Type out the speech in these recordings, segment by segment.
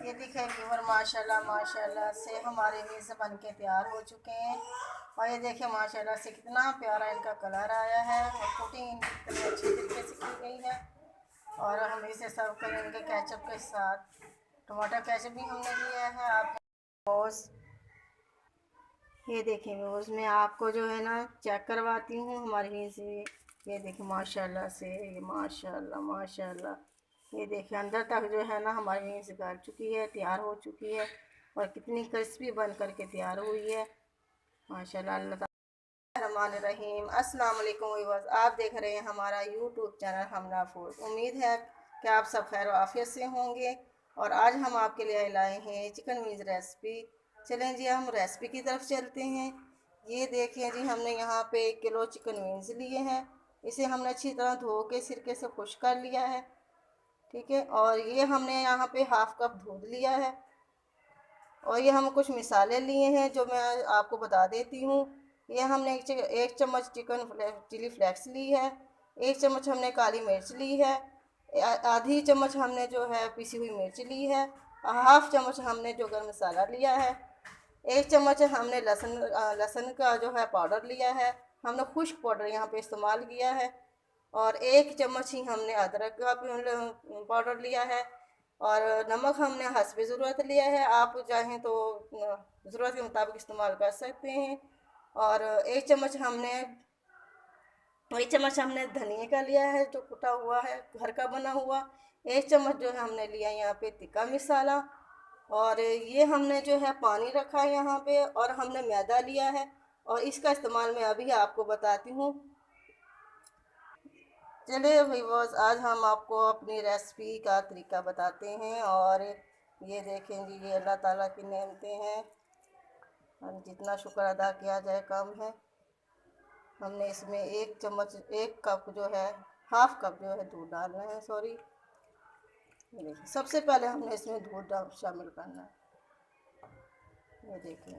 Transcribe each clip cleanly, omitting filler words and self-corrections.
ये दिखे व्यूवर, माशाल्लाह माशाल्लाह से हमारे बीज बन के तैयार हो चुके हैं। और ये देखिए माशाल्लाह से कितना प्यारा इनका कलर आया है और कुकिंग इनकी कितनी अच्छी तरीके से की गई है। और हम इसे सर्व करेंगे केचप के साथ। टमाटर केचप भी हमने लिया है। आप ये देखें व्यूअर्स, मैं आपको जो है ना चेक करवाती हूँ हमारे यहीं से। ये देखें माशाल्लाह से, ये माशाल्लाह माशाल्लाह। ये देखिए अंदर तक जो है ना हमारे यहीं से गल चुकी है, तैयार हो चुकी है और कितनी क्रिस्पी बन करके तैयार हुई है माशाल्लाह। अल्लाह ताला रहमान रहीम। अस्सलाम वालेकुम व्यूअर्स, आप देख रहे हैं हमारा यूट्यूब चैनल हमरा फूड। उम्मीद है कि आप सब खैर आफियत से होंगे। और आज हम आपके लिए लाए हैं चिकन विंग्स रेसिपी। चलें जी हम रेसिपी की तरफ चलते हैं। ये देखिए जी, हमने यहाँ पे 1 किलो चिकन विंग्स लिए हैं। इसे हमने अच्छी तरह धो के सिरके से खुश कर लिया है, ठीक है। और ये हमने यहाँ पे हाफ कप दूध लिया है। और ये हम कुछ मिसाले लिए हैं जो मैं आपको बता देती हूँ। ये हमने 1 चम्मच चिकन चिली फ्लेक्स ली है। 1 चम्मच हमने काली मिर्च ली है। आधी चम्मच हमने जो है पिसी हुई मिर्च ली है। हाफ चम्मच हमने जो गरम मसाला लिया है। 1 चम्मच हमने लहसुन का जो है पाउडर लिया है। हमने खुश्क पाउडर यहाँ पे इस्तेमाल किया है। और 1 चम्मच ही हमने अदरक का पाउडर लिया है। और नमक हमने हस्बे ज़रूरत लिया है। आप चाहें तो ज़रूरत के मुताबिक इस्तेमाल कर सकते हैं। और 1 चम्मच हमने धनिया का लिया है जो कुटा हुआ है, घर का बना हुआ। 1 चम्मच जो है हमने लिया यहाँ पे तिक्का मसाला। और ये हमने जो है पानी रखा है यहाँ पे। और हमने मैदा लिया है और इसका इस्तेमाल मैं अभी आपको बताती हूँ। चलिए व्यूअर्स, आज हम आपको अपनी रेसिपी का तरीका बताते हैं। और ये देखें जी, ये अल्लाह ताला की नेमतें हैं और जितना शुक्र अदा किया जाए कम है। हमने इसमें 1 चम्मच 1 कप जो है, हाफ कप जो है दूध डालना है। सॉरी, ये देखिए सबसे पहले हमने इसमें दूध शामिल करना है। ये देखिए,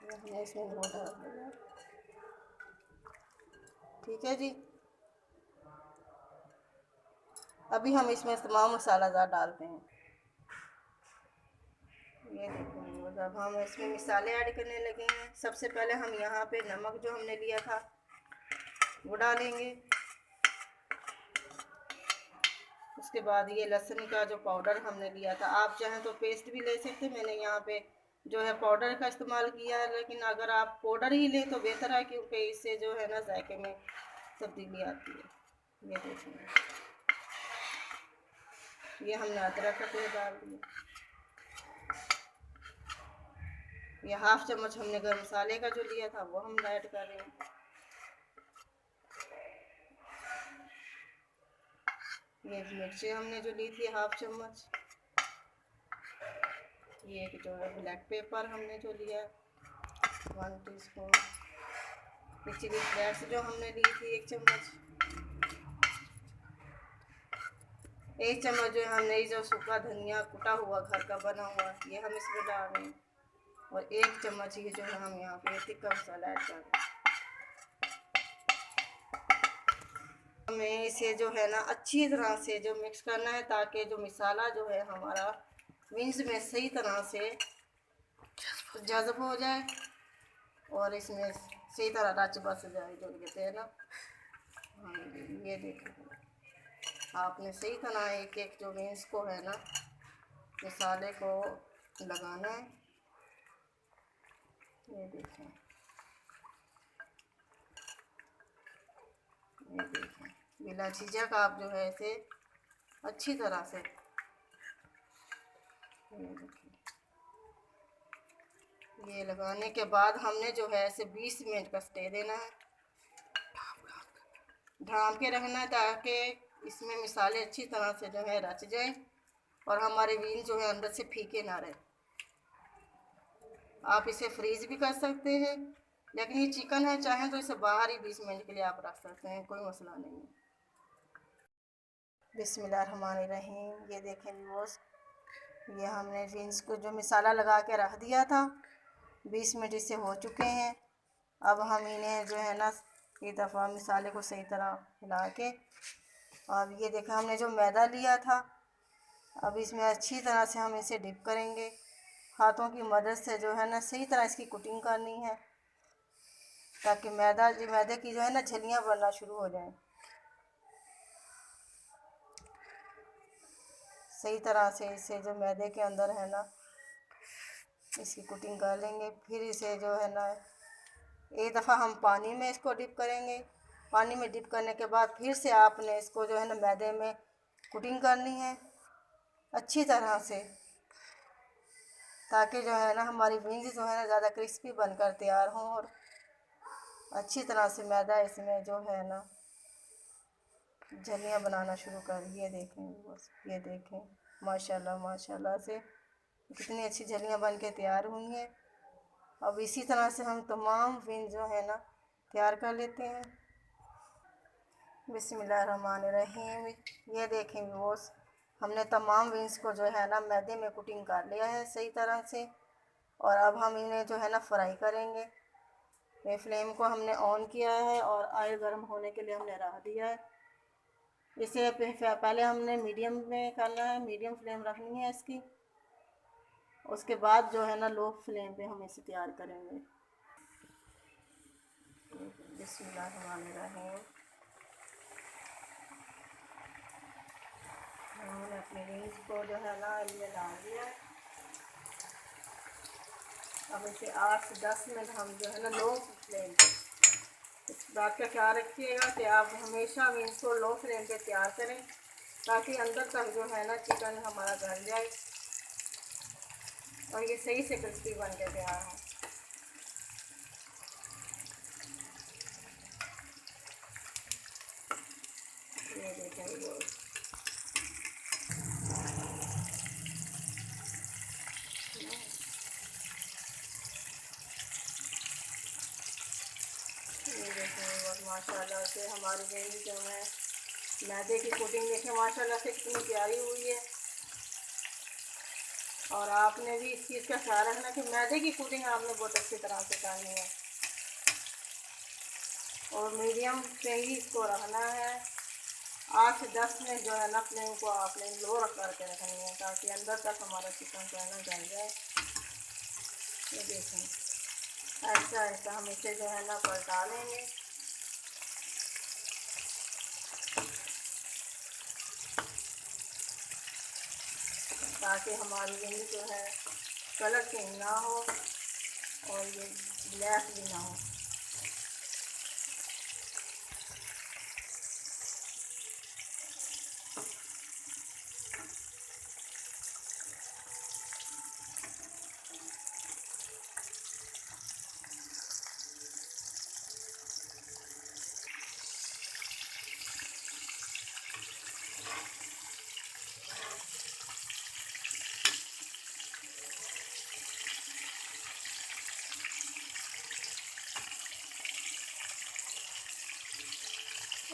ये हमने इसमें दूध डाल दिया, ठीक है जी। अभी हम इसमें तमाम मसालादार डालते हैं। ये देखिए, अब हम इसमें मसाले ऐड करने लगे हैं। सबसे पहले हम यहाँ पे नमक जो हमने लिया था वो डालेंगे। उसके बाद ये लहसुन का जो पाउडर हमने लिया था, आप चाहें तो पेस्ट भी ले सकते हैं। मैंने यहाँ पे जो है पाउडर का इस्तेमाल किया है, लेकिन अगर आप पाउडर ही लें तो बेहतर है, क्योंकि इससे जो है ना जायके में तब्दीली आती है। ये देखिए, ये हमने अदरक का पेस्ट डाल दिया। ये हाफ चम्मच हमने गरम मसाले का जो लिया था वो हम ऐड कर रहे हैं। ये मिर्ची हमने जो ली थी हाफ चम्मच। ये जो है ब्लैक पेपर हमने जो लिया 1 टीस्पून। ये चिली फ्लेक्स जो हमने ली थी 1 चम्मच। 1 चम्मच जो है हमने जो सूखा धनिया कुटा हुआ घर का बना हुआ ये हम इसमें डाल रहे हैं। और 1 चम्मच ही जो है हम यहाँ पे तिक्का मसाला ऐड कर रहे हैं। हमें इसे जो है ना अच्छी तरह से जो मिक्स करना है, ताकि जो मसाला जो है हमारा विंग्स में सही तरह से जज़ब हो जाए और इसमें सही तरह रच बस जाए, जो कहते हैं ना। हाँ, ये देखिए, आपने सही तरह एक एक जो विंग्स को है ना मसाले को लगाना है। ये देखें, ये देखें, बिला झिझक आप जो है इसे अच्छी तरह से, ये देखिए, ये लगाने के बाद हमने जो है इसे 20 मिनट का स्टे देना है, ढाँप के रखना है, ताकि इसमें मसाले अच्छी तरह से जो है रच जाए और हमारे बीन जो है अंदर से फीके ना रहे। आप इसे फ्रीज भी कर सकते हैं, लेकिन ये चिकन है, चाहें तो इसे बाहर ही 20 मिनट के लिए आप रख सकते हैं, कोई मसला नहीं है। बिस्मिल्लाहिर्रहमानिर्रहीम। ये देखें व्यूअर्स, ये हमने बीन्स को जो मसाला लगा के रख दिया था 20 मिनट इससे हो चुके हैं। अब हम इन्हें जो है ना एक दफ़ा मसाले को सही तरह हिला के, और ये देखा हमने जो मैदा लिया था अब इसमें अच्छी तरह से हम इसे डिप करेंगे। हाथों की मदद से जो है ना सही तरह इसकी कुटिंग करनी है, ताकि मैदे की जो है ना झलियाँ बनना शुरू हो जाएं। सही तरह से इसे जो मैदे के अंदर है ना इसकी कुटिंग कर लेंगे। फिर इसे जो है ना एक दफ़ा हम पानी में इसको डिप करेंगे। पानी में डिप करने के बाद फिर से आपने इसको जो है ना मैदे में कुटिंग करनी है अच्छी तरह से, ताकि जो है ना हमारी विंग्स जो है ना ज़्यादा क्रिस्पी बनकर तैयार हों। और अच्छी तरह से मैदा इसमें जो है ना झलियाँ बनाना शुरू कर। ये देखें बस, ये देखें माशाल्लाह माशाल्लाह से कितनी अच्छी झलियाँ बन के तैयार हुई हैं। अब इसी तरह से हम तमाम विंग जो है ना तैयार कर लेते हैं। बिस्मिल्लाहिर्रहमानिर्रहीम। ये देखें व्यूअर्स, हमने तमाम विंग्स को जो है ना मैदे में कुटिंग कर लिया है सही तरह से। और अब हम इन्हें जो है ना फ्राई करेंगे। ये फ्लेम को हमने ऑन किया है और ऑयल गर्म होने के लिए हमने रख दिया है। इसे पहले हमने मीडियम में करना है, मीडियम फ्लेम रखनी है इसकी। उसके बाद जो है ना लो फ्लेम पे हम इसे तैयार करेंगे। बिस्मिल्लाहिर्रहमानिर्रहीम। हमने अपने विंग्स को जो है ना इनमें डाल दिया। अब इसे 8 से 10 मिनट हम जो है ना लो फ्लेम पे, इस बात का ख्याल रखिएगा कि आप हमेशा विंग्स को लो फ्लेम पे तैयार करें, ताकि अंदर तक जो है ना चिकन हमारा गल जाए और ये सही से क्रिस्पी बन के तैयार हो। ये देखें वो, ये देखें बस माशाल्लाह से हमारी विंग जो है मैदे की कोटिंग देखें माशाल्लाह से कितनी प्यारी हुई है। और आपने भी इस चीज़ का ख्याल रखना कि मैदे की कोटिंग आपने बहुत अच्छी तरह से करनी है और मीडियम पे ही इसको रखना है। 8 से 10 मिनट जो है ना फ्लेम को आपने लो रख करके रखनी है, ताकि अंदर तक हमारा चिकन जो है ना जल जाए। ये देखें ऐसा ऐसा हम इसे जो है ना पलटा लेंगे। ताकि हमारी विंग जो है कलर चेंज ना हो और ये ब्लैक भी ना हो।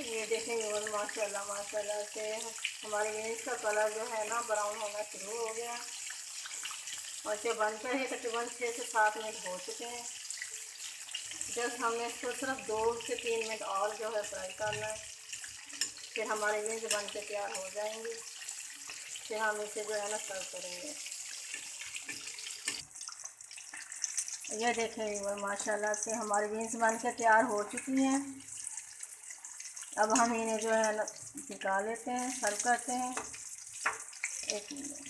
ये देखेंगे और माशाल्लाह माशाल्लाह से हमारे विंग्स का कलर जो है ना ब्राउन होना शुरू हो गया और इसे बनकर ही तकरीबन 6 से 7 मिनट हो चुके हैं। जस्ट हमने इसको सिर्फ 2 से 3 मिनट और जो है फ्राई करना है, फिर हमारे विंग्स बन के तैयार हो जाएंगे। फिर हम इसे जो है ना सर्व करेंगे। ये देखें और माशाल्लाह से हमारी विंग्स बन के तैयार हो चुकी हैं। अब हम इन्हें जो है ना निकाल लेते हैं, सर्व करते हैं। एक मिनट,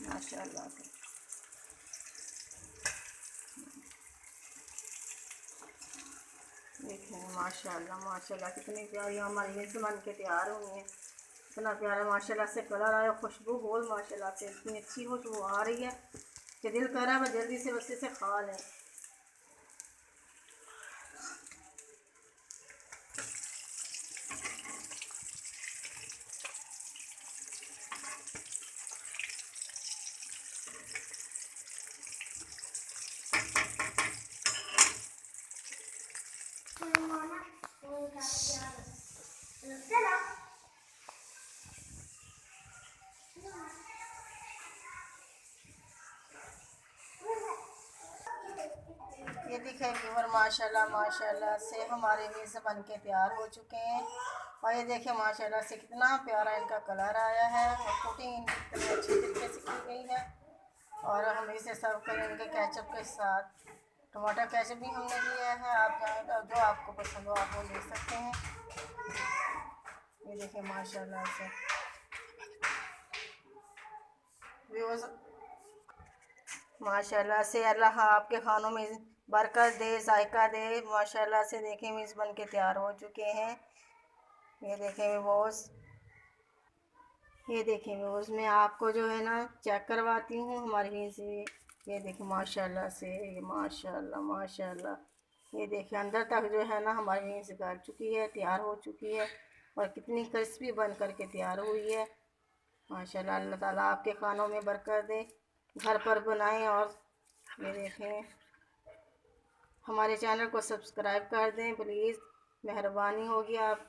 माशाल्लाह से देखें माशाल्लाह माशाल्लाह कितनी प्यारी हमारी विंग्स बन के तैयार हुई हैं। इतना प्यारा माशाल्लाह से कलर आया, खुशबू बहुत माशाल्लाह से इतनी अच्छी खुशबू आ रही है कि दिल कर रहा है मैं जल्दी से बस इसे खा लें। ये दिखें व्यूअर माशाल्लाह माशाल्लाह से हमारे विंग्स बन के तैयार हो चुके हैं। और और ये देखिए माशाल्लाह से कितना प्यारा इनका कलर आया है और कोटिंग इनकी कितनी अच्छी तरीके से की गई है। और हम इसे सर्व करें इनके केचप के साथ। टमाटर केचप भी हमने लिया है, आप चाहें तो जो आपको पसंद हो आप वो ले सकते हैं। ये देखिए माशाल्लाह से व्यूअर्स, माशाल्लाह से अल्लाह आपके खानों में बरकत दे, जायका दे। माशाल्लाह से देखें मीज़ बन के तैयार हो चुके हैं। ये देखें व्यूअर्स, ये देखें व्यूअर्स, मैं आपको जो है ना चेक करवाती हूँ हमारे यहीं से। ये देखें माशाल्लाह से, ये माशाल्लाह माशाल्लाह। ये देखें अंदर तक जो है ना हमारे यहीं से गल चुकी है, तैयार हो चुकी है और कितनी क्रिस्पी बन कर के तैयार हुई है। माशाल्लाह, अल्लाह ताला आपके खानों में बरकत दे, घर पर बनाएं। और ये देखें, हमारे चैनल को सब्सक्राइब कर दें प्लीज़, मेहरबानी होगी आप